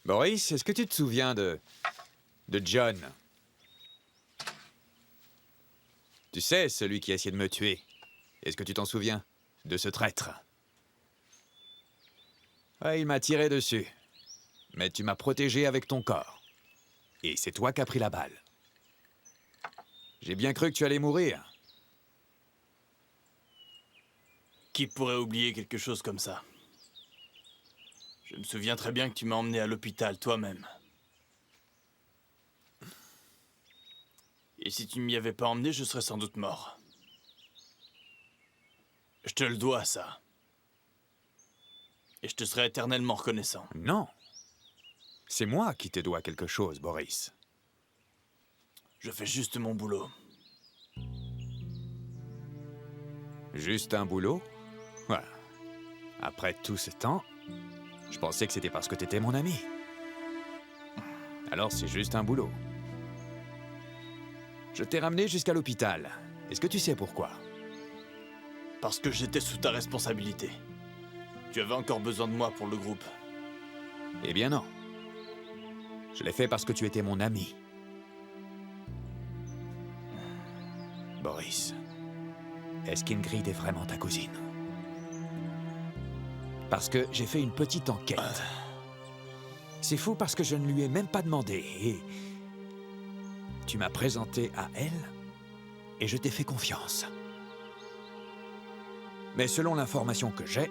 Boris, est-ce que tu te souviens de John? Tu sais, celui qui a essayé de me tuer. Est-ce que tu t'en souviens de ce traître? Ouais, il m'a tiré dessus. Mais tu m'as protégé avec ton corps. Et c'est toi qui as pris la balle. J'ai bien cru que tu allais mourir. Qui pourrait oublier quelque chose comme ça? Je me souviens très bien que tu m'as emmené à l'hôpital toi-même. Et si tu ne m'y avais pas emmené, je serais sans doute mort. Je te le dois, ça. Et je te serai éternellement reconnaissant. Non. C'est moi qui te dois quelque chose, Boris. Je fais juste mon boulot. Juste un boulot? Voilà. Après tout ce temps, je pensais que c'était parce que t'étais mon ami. Alors c'est juste un boulot. Je t'ai ramené jusqu'à l'hôpital. Est-ce que tu sais pourquoi? Parce que j'étais sous ta responsabilité. Tu avais encore besoin de moi pour le groupe. Eh bien non. Je l'ai fait parce que tu étais mon ami. Boris, est-ce qu'Ingrid est vraiment ta cousine? Parce que j'ai fait une petite enquête. C'est fou parce que je ne lui ai même pas demandé et... Tu m'as présenté à elle et je t'ai fait confiance. Mais selon l'information que j'ai,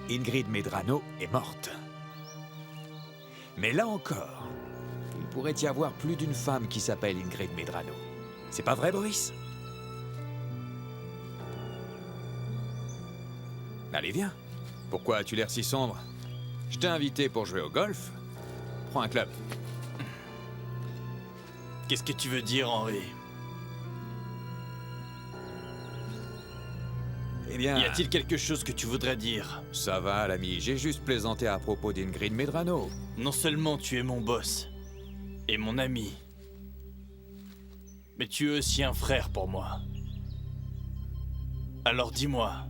Ingrid Medrano est morte. Mais là encore, il pourrait y avoir plus d'une femme qui s'appelle Ingrid Medrano. C'est pas vrai, Boris? Allez, viens. Pourquoi as-tu l'air si sombre? Je t'ai invité pour jouer au golf. Prends un club. Qu'est-ce que tu veux dire, Henri? Eh bien... Y a-t-il quelque chose que tu voudrais dire? Ça va, l'ami. J'ai juste plaisanté à propos d'Ingrid Medrano. Non seulement tu es mon boss et mon ami, mais tu es aussi un frère pour moi. Alors dis-moi,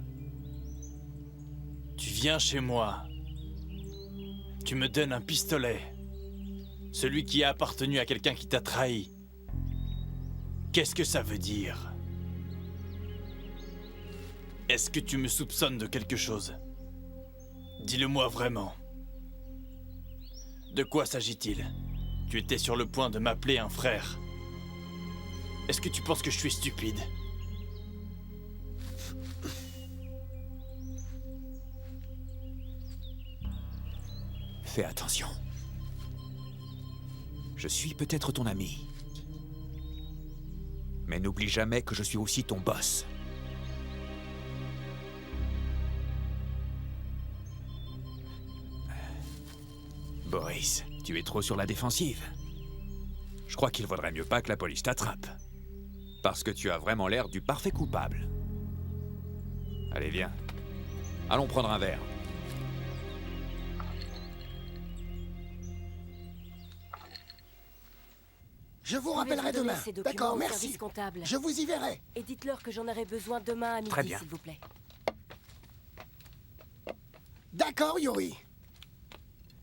tu viens chez moi, tu me donnes un pistolet, celui qui a appartenu à quelqu'un qui t'a trahi. Qu'est-ce que ça veut dire? Est-ce que tu me soupçonnes de quelque chose? Dis-le-moi vraiment. De quoi s'agit-il? Tu étais sur le point de m'appeler un frère. Est-ce que tu penses que je suis stupide? Fais attention. Je suis peut-être ton ami. Mais n'oublie jamais que je suis aussi ton boss. Boris, tu es trop sur la défensive. Je crois qu'il vaudrait mieux pas que la police t'attrape. Parce que tu as vraiment l'air du parfait coupable. Allez, viens. Allons prendre un verre. Je vous rappellerai demain. D'accord, merci. Je vous y verrai. Et dites-leur que j'en aurai besoin demain à midi, Très bien. s'il vous plaît. D'accord, Yuri.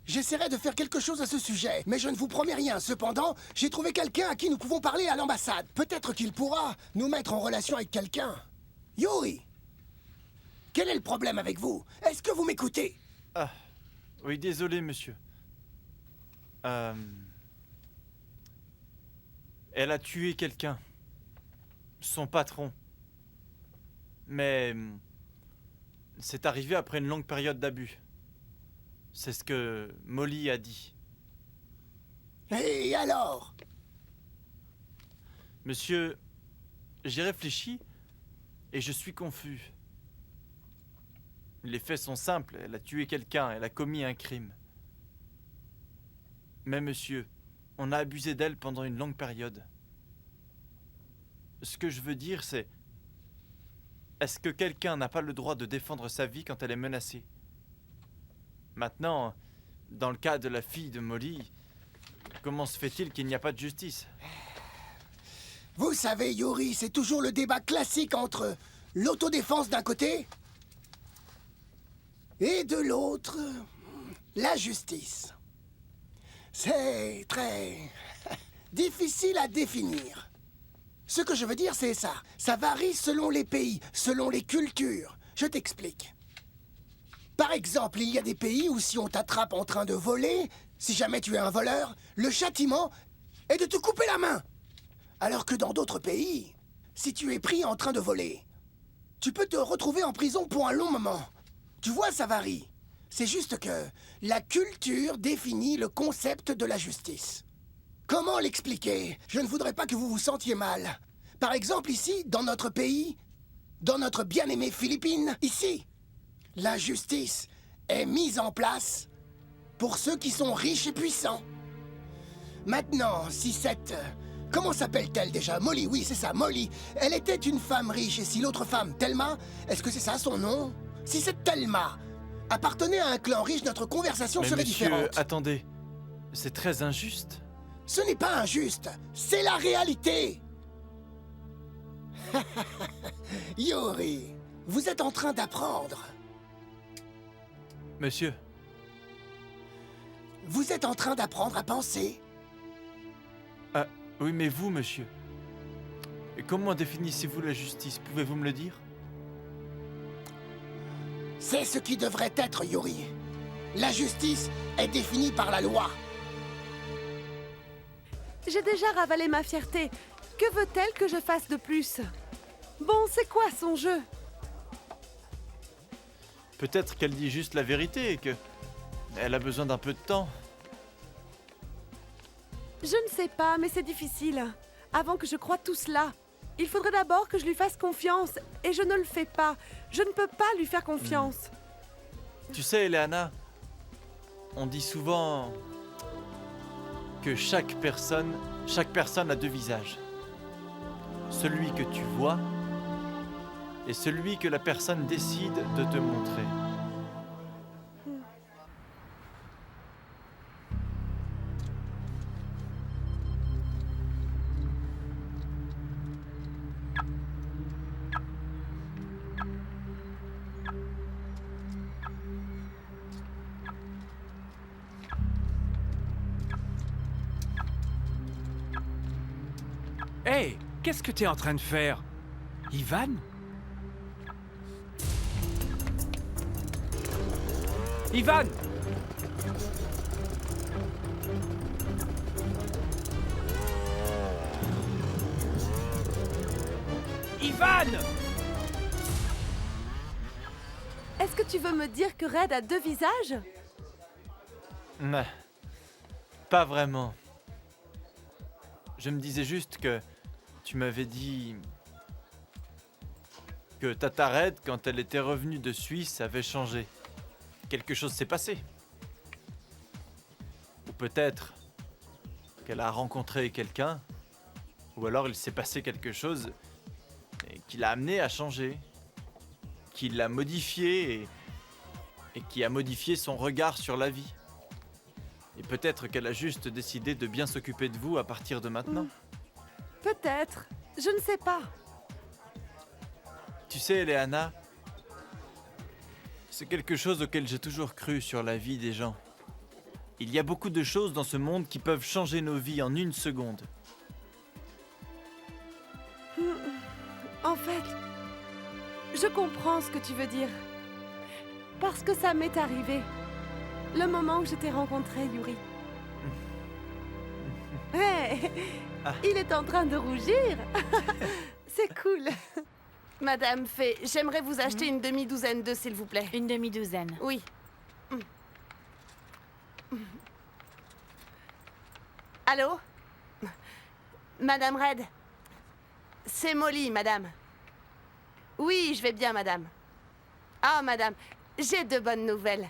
J'essaierai de faire quelque chose à ce sujet, mais je ne vous promets rien. Cependant, j'ai trouvé quelqu'un à qui nous pouvons parler à l'ambassade. Peut-être qu'il pourra nous mettre en relation avec quelqu'un. Yuri! Quel est le problème avec vous? Est-ce que vous m'écoutez? Ah, oui, désolé, monsieur. Elle a tué quelqu'un. Son patron. Mais... c'est arrivé après une longue période d'abus. C'est ce que Molly a dit. Et alors? Monsieur, j'ai réfléchi et je suis confus. Les faits sont simples. Elle a tué quelqu'un, elle a commis un crime. Mais monsieur, on a abusé d'elle pendant une longue période. Ce que je veux dire, c'est... est-ce que quelqu'un n'a pas le droit de défendre sa vie quand elle est menacée? Maintenant, dans le cas de la fille de Molly, comment se fait-il qu'il n'y a pas de justice? Vous savez, Yuri, c'est toujours le débat classique entre l'autodéfense d'un côté et de l'autre, La justice. C'est très difficile à définir. Ce que je veux dire, c'est ça. Ça varie selon les pays, selon les cultures. Je t'explique. Par exemple, il y a des pays où si on t'attrape en train de voler, si jamais tu es un voleur, le châtiment est de te couper la main. Alors que dans d'autres pays, si tu es pris en train de voler, tu peux te retrouver en prison pour un long moment. Tu vois, ça varie. C'est juste que la culture définit le concept de la justice. Comment l'expliquer? Je ne voudrais pas que vous vous sentiez mal. Par exemple, ici, dans notre pays, dans notre bien-aimée Philippines, ici, la justice est mise en place pour ceux qui sont riches et puissants. Maintenant, si cette... Comment s'appelle-t-elle déjà? Molly, oui, c'est ça, Molly. Elle était une femme riche, et si l'autre femme, Thelma, est-ce que c'est ça son nom? Si cette Thelma appartenait à un clan riche, notre conversation Mais serait monsieur, différente. attendez. C'est très injuste. Ce n'est pas injuste, c'est la réalité. Yuri, vous êtes en train d'apprendre. Monsieur, Vous êtes en train d'apprendre à penser. ah, oui, mais vous, monsieur. Et comment définissez-vous la justice? Pouvez-vous me le dire? C'est ce qui devrait être, Yuri. La justice est définie par la loi. J'ai déjà ravalé ma fierté. Que veut-elle que je fasse de plus? Bon, c'est quoi son jeu? Peut-être qu'elle dit juste la vérité et que... elle a besoin d'un peu de temps. Je ne sais pas, mais c'est difficile. Avant que je croie tout cela, il faudrait d'abord que je lui fasse confiance. Et je ne le fais pas. Je ne peux pas lui faire confiance. Tu sais, Eleana, on dit souvent que chaque personne a deux visages. Celui que tu vois et celui que la personne décide de te montrer. Hé, qu'est-ce que t'es en train de faire? Ivan? Ivan! Ivan! Est-ce que tu veux me dire que Red a deux visages? Non, pas vraiment. Je me disais juste que tu m'avais dit que Tata Red, quand elle était revenue de Suisse, avait changé. Quelque chose s'est passé. Ou peut-être qu'elle a rencontré quelqu'un, ou alors il s'est passé quelque chose et qui l'a amené à changer, qui l'a modifié et qui a modifié son regard sur la vie. Et peut-être qu'elle a juste décidé de bien s'occuper de vous à partir de maintenant. Peut-être. Je ne sais pas. Tu sais, Eleana, c'est quelque chose auquel j'ai toujours cru sur la vie des gens. Il y a beaucoup de choses dans ce monde qui peuvent changer nos vies en une seconde. En fait, je comprends ce que tu veux dire. Parce que ça m'est arrivé. Le moment où je t'ai rencontré, Yuri. Hé, il est en train de rougir. C'est cool. Madame Fay, j'aimerais vous acheter une demi-douzaine d'œufs, s'il vous plaît. Une demi-douzaine. Oui. Allô? Madame Red? C'est Molly, madame. Oui, je vais bien, madame. Ah, madame, j'ai de bonnes nouvelles.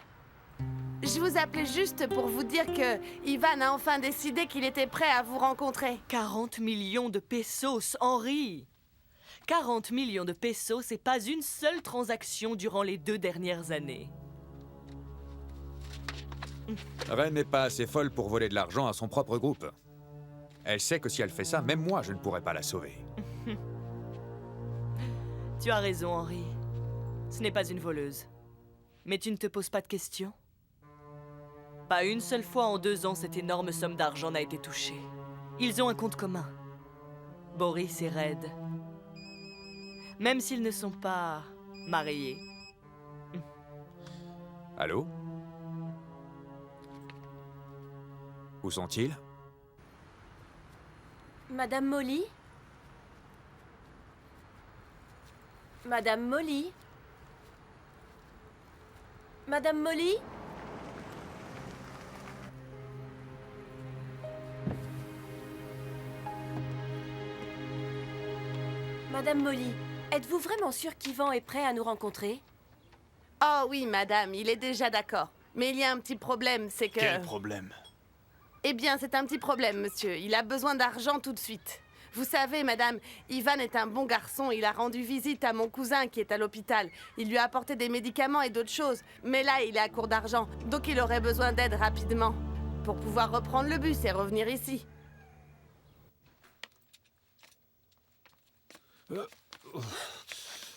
Je vous appelais juste pour vous dire que Ivan a enfin décidé qu'il était prêt à vous rencontrer. 40 millions de pesos, Henri! 40 millions de pesos, c'est pas une seule transaction durant les 2 dernières années. Ren n'est pas assez folle pour voler de l'argent à son propre groupe. Elle sait que si elle fait ça, même moi, je ne pourrais pas la sauver. Tu as raison, Henri. Ce n'est pas une voleuse. Mais tu ne te poses pas de questions? Pas une seule fois en 2 ans, cette énorme somme d'argent n'a été touchée. Ils ont un compte commun. Boris et Red. Même s'ils ne sont pas mariés. Allô? Où sont-ils? Madame Molly? Madame Molly? Madame Molly? Madame Molly, êtes-vous vraiment sûre qu'Ivan est prêt à nous rencontrer? Oh oui, madame, il est déjà d'accord. Mais il y a un petit problème, c'est que... Quel problème? Eh bien, c'est un petit problème, monsieur. Il a besoin d'argent tout de suite. Vous savez, madame, Ivan est un bon garçon. Il a rendu visite à mon cousin qui est à l'hôpital. Il lui a apporté des médicaments et d'autres choses. Mais là, il est à court d'argent. Donc il aurait besoin d'aide rapidement. Pour pouvoir reprendre le bus et revenir ici.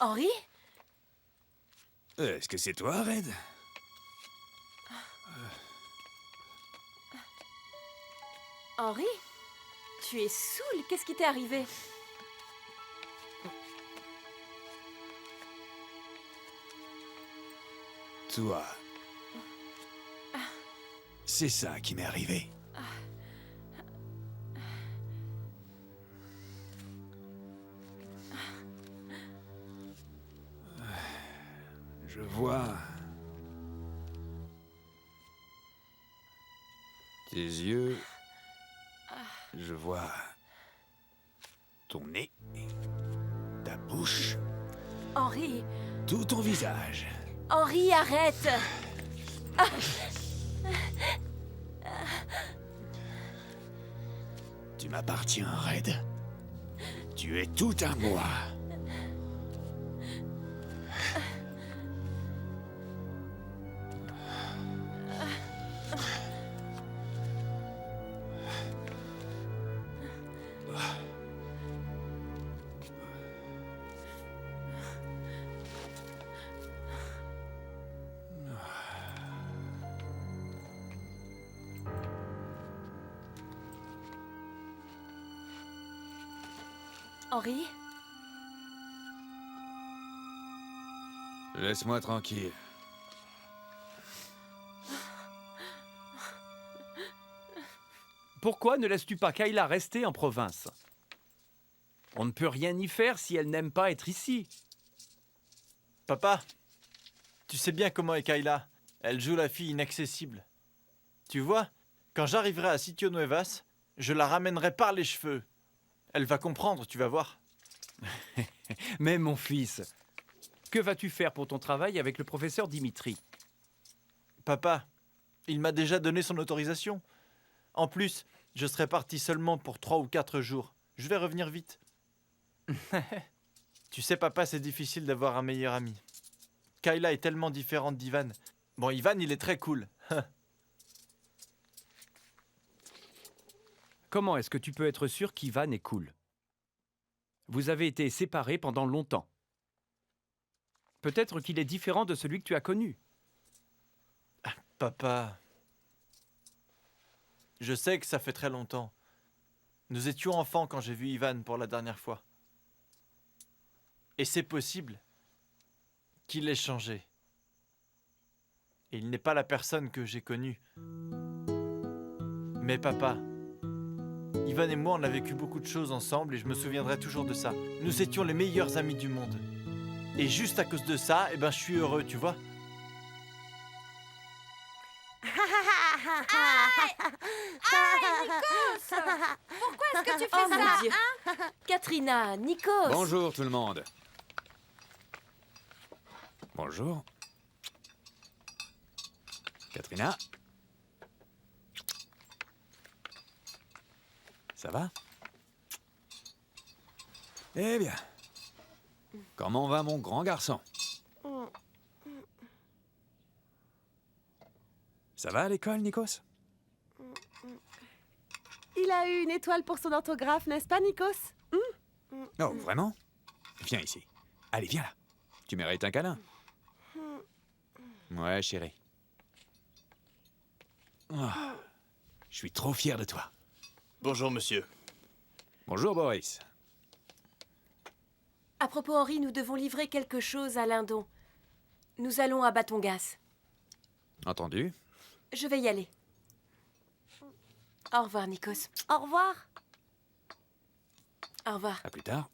Henri? Est-ce que c'est toi, Red? Henri? Tu es saoul, qu'est-ce qui t'est arrivé? Toi. C'est ça qui m'est arrivé. Je vois... tes yeux... Je vois... ton nez... ta bouche... Henri! tout ton visage. Henri, arrête! Tu m'appartiens, Red. Tu es tout à moi. Henri? Laisse-moi tranquille. Pourquoi ne laisses-tu pas Kayla rester en province? On ne peut rien y faire si elle n'aime pas être ici. Papa, tu sais bien comment est Kayla. Elle joue la fille inaccessible. Tu vois, quand j'arriverai à Sitio Nuevas, je la ramènerai par les cheveux. Elle va comprendre, tu vas voir. Mais mon fils, que vas-tu faire pour ton travail avec le professeur Dimitri? Papa, il m'a déjà donné son autorisation. En plus, je serai parti seulement pour 3 ou 4 jours. Je vais revenir vite. Tu sais, papa, c'est difficile d'avoir un meilleur ami. Kayla est tellement différente d'Ivan. Bon, Ivan, il est très cool. Comment est-ce que tu peux être sûr qu'Ivan est cool? Vous avez été séparés pendant longtemps. Peut-être qu'il est différent de celui que tu as connu. Papa, je sais que ça fait très longtemps. Nous étions enfants quand j'ai vu Ivan pour la dernière fois. Et c'est possible qu'il ait changé. Et il n'est pas la personne que j'ai connue. Mais papa, Ivan et moi, on a vécu beaucoup de choses ensemble et je me souviendrai toujours de ça. Nous étions les meilleurs amis du monde. Et juste à cause de ça, je suis heureux, tu vois. Pourquoi est-ce que tu fais ça? Mon Dieu. Katrina, Nikos. Bonjour tout le monde. Bonjour. Katrina. Ça va? Eh bien. Comment va mon grand garçon? Ça va à l'école, Nikos? Il a eu une étoile pour son orthographe, n'est-ce pas, Nikos? Oh, vraiment? Viens ici. Allez, viens là. Tu mérites un câlin. Ouais, chérie. Je suis trop fier de toi. Bonjour, monsieur. Bonjour, Boris. À propos, Henri, nous devons livrer quelque chose à Lindon. Nous allons à Batongas. Entendu? Je vais y aller. Au revoir, Nikos. Au revoir. Au revoir. À plus tard.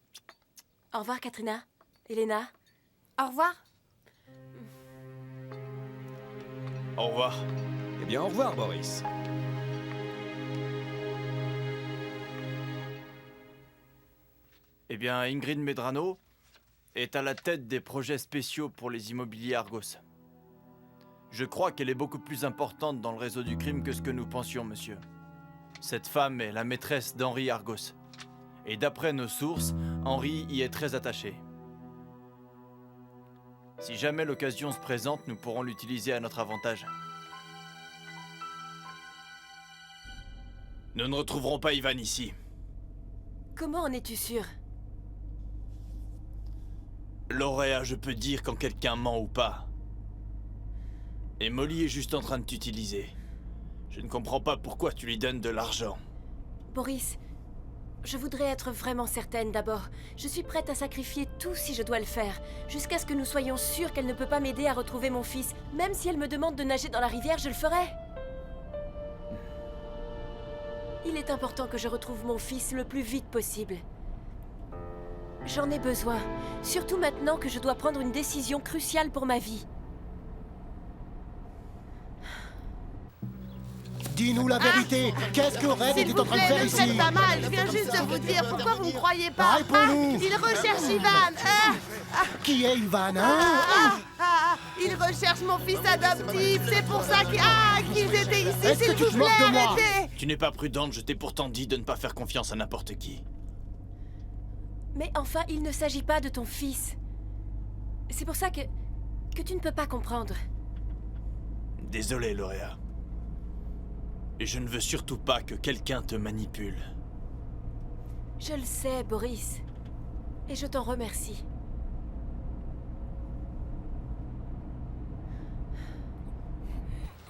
Au revoir, Katrina. Elena. Au revoir. Au revoir. Eh bien, au revoir, Boris. Eh bien, Ingrid Medrano est à la tête des projets spéciaux pour les immobiliers Argos. Je crois qu'elle est beaucoup plus importante dans le réseau du crime que ce que nous pensions, monsieur. Cette femme est la maîtresse d'Henri Argos. Et d'après nos sources, Henri y est très attaché. Si jamais l'occasion se présente, nous pourrons l'utiliser à notre avantage. Nous ne retrouverons pas Ivan ici. Comment en es-tu sûr? Lauréat, je peux dire quand quelqu'un ment ou pas. Et Molly est juste en train de t'utiliser. Je ne comprends pas pourquoi tu lui donnes de l'argent. Boris, je voudrais être vraiment certaine d'abord. Je suis prête à sacrifier tout si je dois le faire, jusqu'à ce que nous soyons sûrs qu'elle ne peut pas m'aider à retrouver mon fils. Même si elle me demande de nager dans la rivière, je le ferai. Il est important que je retrouve mon fils le plus vite possible. J'en ai besoin, surtout maintenant que je dois prendre une décision cruciale pour ma vie. Dis-nous la vérité. Qu'est-ce que Red S'il était vous en train de plaît, faire ne ici? faites pas mal. Je viens juste de vous dire pourquoi vous ne croyez pas. Réponds-nous. Il recherche Ivan. Qui est Ivan, hein? Il recherche mon fils adoptif. C'est pour ça qu'ils étaient ici. Est-ce que S'il tu vous te plaît, moques de moi? arrêtez. Tu n'es pas prudente, je t'ai pourtant dit de ne pas faire confiance à n'importe qui. Mais enfin, il ne s'agit pas de ton fils. C'est pour ça que tu ne peux pas comprendre. Désolé, Lauréat. Et je ne veux surtout pas que quelqu'un te manipule. Je le sais, Boris. Et je t'en remercie.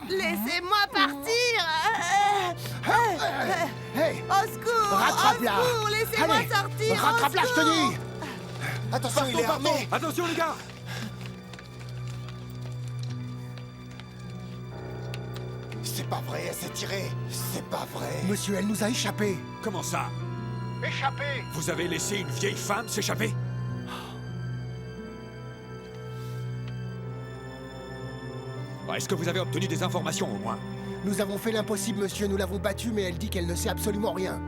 Laissez-moi partir. Hey, Au secours. rattrape-la. Au secours. Laissez-moi Allez, sortir. Au rattrape-la, je te secours. dis. Attention, il est armé. Attention, les gars! C'est pas vrai, elle s'est tirée. C'est pas vrai. Monsieur, elle nous a échappé. Comment ça? Échappé? Vous avez laissé une vieille femme s'échapper? Est-ce que vous avez obtenu des informations, au moins? Nous avons fait l'impossible, monsieur. Nous l'avons battue, mais elle dit qu'elle ne sait absolument rien.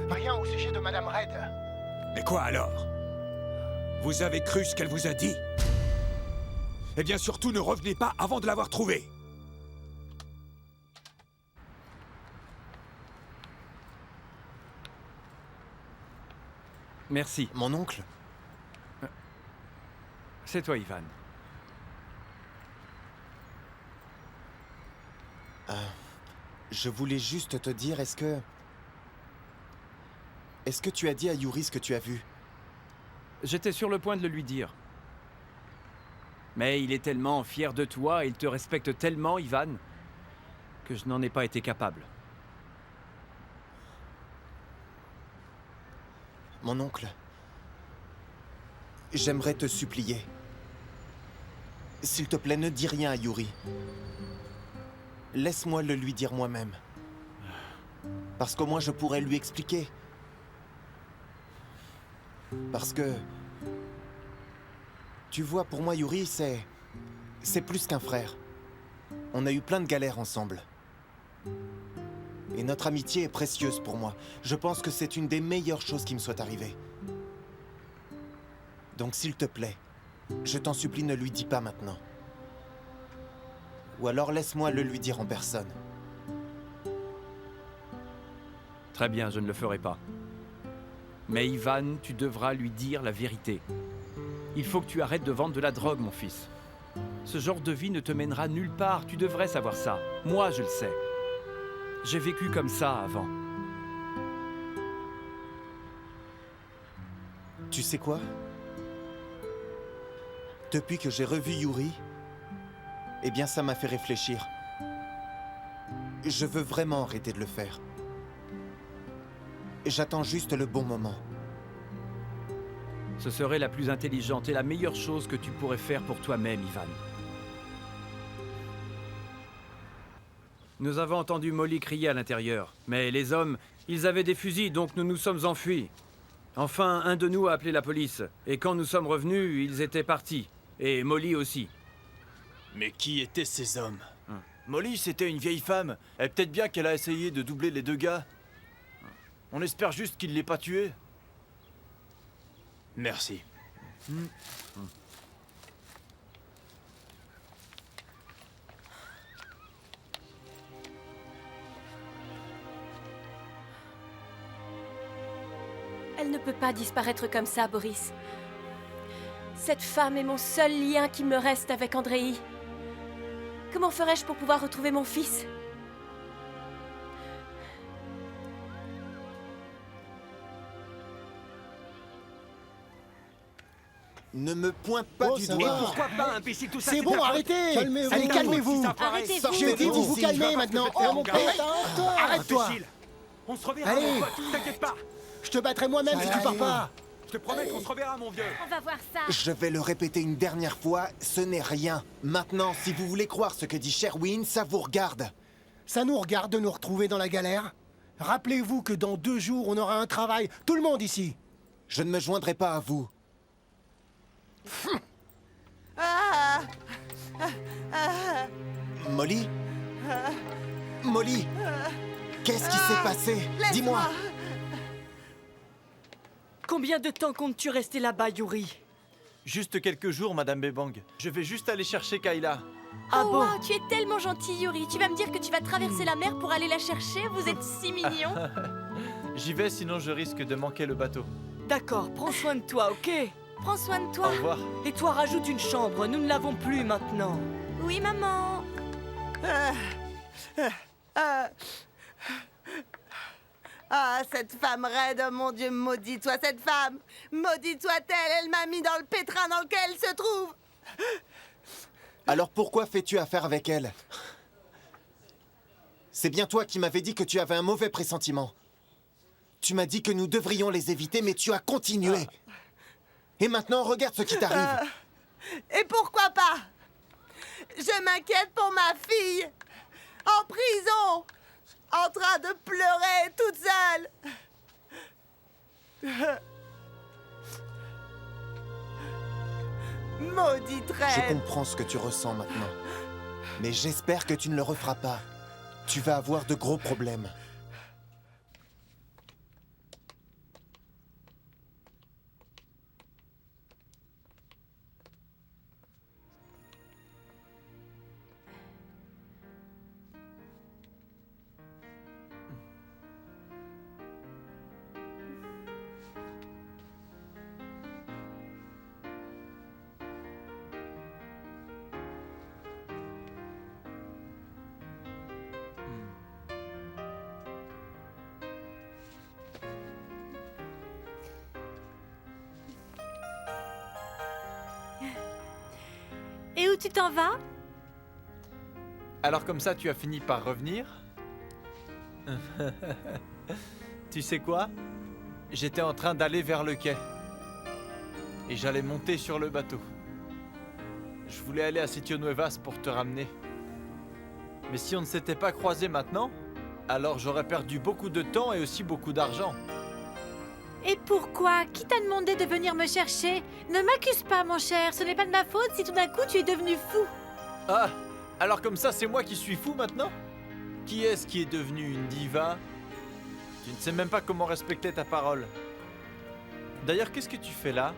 Rien au sujet de Madame Red. Mais quoi alors? Vous avez cru ce qu'elle vous a dit? Eh bien, surtout, ne revenez pas avant de l'avoir trouvée. Merci. Mon oncle? C'est toi, Ivan. Je voulais juste te dire, est-ce que tu as dit à Yuri ce que tu as vu? J'étais sur le point de le lui dire. Mais il est tellement fier de toi, et il te respecte tellement, Ivan, que je n'en ai pas été capable. Mon oncle, j'aimerais te supplier. S'il te plaît, ne dis rien à Yuri. Laisse-moi le lui dire moi-même. Parce qu'au moins je pourrais lui expliquer. Parce que... Tu vois, pour moi, Yuri, c'est plus qu'un frère. On a eu plein de galères ensemble. Et notre amitié est précieuse pour moi. Je pense que c'est une des meilleures choses qui me soit arrivée. Donc s'il te plaît, je t'en supplie, ne lui dis pas maintenant. Ou alors laisse-moi le lui dire en personne. Très bien, je ne le ferai pas. Mais Ivan, tu devras lui dire la vérité. Il faut que tu arrêtes de vendre de la drogue, mon fils. Ce genre de vie ne te mènera nulle part, tu devrais savoir ça. Moi, je le sais. J'ai vécu comme ça avant. Tu sais quoi? Depuis que j'ai revu Yuri, eh bien ça m'a fait réfléchir. Je veux vraiment arrêter de le faire. J'attends juste le bon moment. Ce serait la plus intelligente et la meilleure chose que tu pourrais faire pour toi-même, Ivan. Nous avons entendu Molly crier à l'intérieur, mais les hommes, ils avaient des fusils, donc nous nous sommes enfuis. Enfin, un de nous a appelé la police, et quand nous sommes revenus, ils étaient partis. Et Molly aussi. Mais qui étaient ces hommes? Molly, c'était une vieille femme. Et peut-être bien qu'elle a essayé de doubler les deux gars. On espère juste qu'il ne l'ait pas tué. Merci. Elle ne peut pas disparaître comme ça, Boris. Cette femme est mon seul lien qui me reste avec Andrei. Comment ferais-je pour pouvoir retrouver mon fils? Ne me pointe pas Bon, du ça doigt. va. Pourquoi pas, imbécile, tout ça? C'est bon, arrtez. Calmez-vous. Allez, calmez-vous. Arrêtez-vous. Je dis de vous calmer maintenant. Oh, mon père, arrête-toi. On se reverra, Allez. mon pote, t'inquiète pas. Je te battrai moi-même si tu pars pas. Je te promets qu'on se reverra, mon vieux. On va voir ça. Je vais le répéter une dernière fois, ce n'est rien. Maintenant, si vous voulez croire ce que dit Sherwin, ça vous regarde. Ça nous regarde de nous retrouver dans la galère. Rappelez-vous que dans 2 jours, on aura un travail. Tout le monde ici. Je ne me joindrai pas à vous. Ah, Molly Molly Qu'est-ce qui s'est passé? Dis-moi. Combien de temps comptes-tu rester là-bas, Yuri? Juste quelques jours, Madame Bebang. Je vais juste aller chercher Kayla. Ah Oh, bon? wow, tu es tellement gentil, Yuri. Tu vas me dire que tu vas traverser la mer pour aller la chercher? Vous êtes si mignon. J'y vais, sinon je risque de manquer le bateau. D'accord, prends soin de toi, ok? Prends soin de Au toi. revoir. Et toi, rajoute une chambre, nous ne l'avons plus maintenant. Oui, maman. ah, cette femme raide, oh mon Dieu, maudit-toi cette femme. Maudit-toi-t-elle, elle m'a mis dans le pétrin dans lequel elle se trouve. Alors pourquoi fais-tu affaire avec elle? C'est bien toi qui m'avais dit que tu avais un mauvais pressentiment. Tu m'as dit que nous devrions les éviter, mais tu as continué. Et maintenant, regarde ce qui t'arrive. Et pourquoi pas? Je m'inquiète pour ma fille, en prison, en train de pleurer toute seule. Maudite Je reine. comprends ce que tu ressens maintenant. Mais j'espère que tu ne le referas pas. Tu vas avoir de gros problèmes. Et où tu t'en vas? Alors comme ça, tu as fini par revenir? Tu sais quoi? J'étais en train d'aller vers le quai. Et j'allais monter sur le bateau. Je voulais aller à Sitio Nuevas pour te ramener. Mais si on ne s'était pas croisés maintenant, alors j'aurais perdu beaucoup de temps et aussi beaucoup d'argent. Et pourquoi? Qui t'a demandé de venir me chercher? Ne m'accuse pas, mon cher. Ce n'est pas de ma faute si tout d'un coup tu es devenu fou. Ah! Alors comme ça, c'est moi qui suis fou maintenant? Qui est-ce qui est devenu une diva? Tu ne sais même pas comment respecter ta parole. D'ailleurs, qu'est-ce que tu fais là?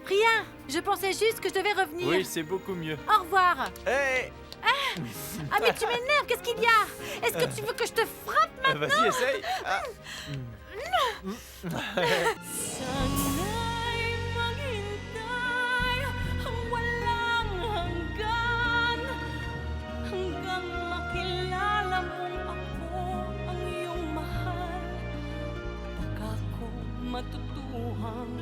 Rien. Je pensais juste que je devais revenir. Oui, c'est beaucoup mieux. Au revoir. Hey! Ah, mais tu m'énerves. Qu'est-ce qu'il y a? Est-ce que tu veux que je te frappe maintenant? Vas-y, essaye! Ah. Sana'y maghintay ang walang hanggan hanggang makilala mong ako ang iyong mahal. Baka ko matutuhang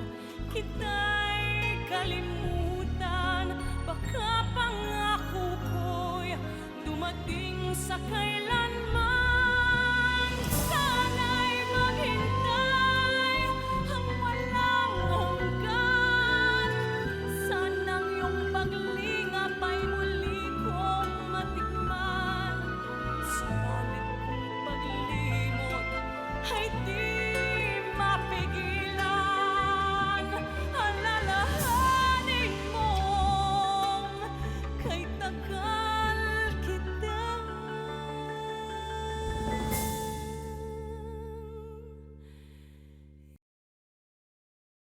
kita'y kalimutan. Baka pangako ko'y dumating maging sa kailan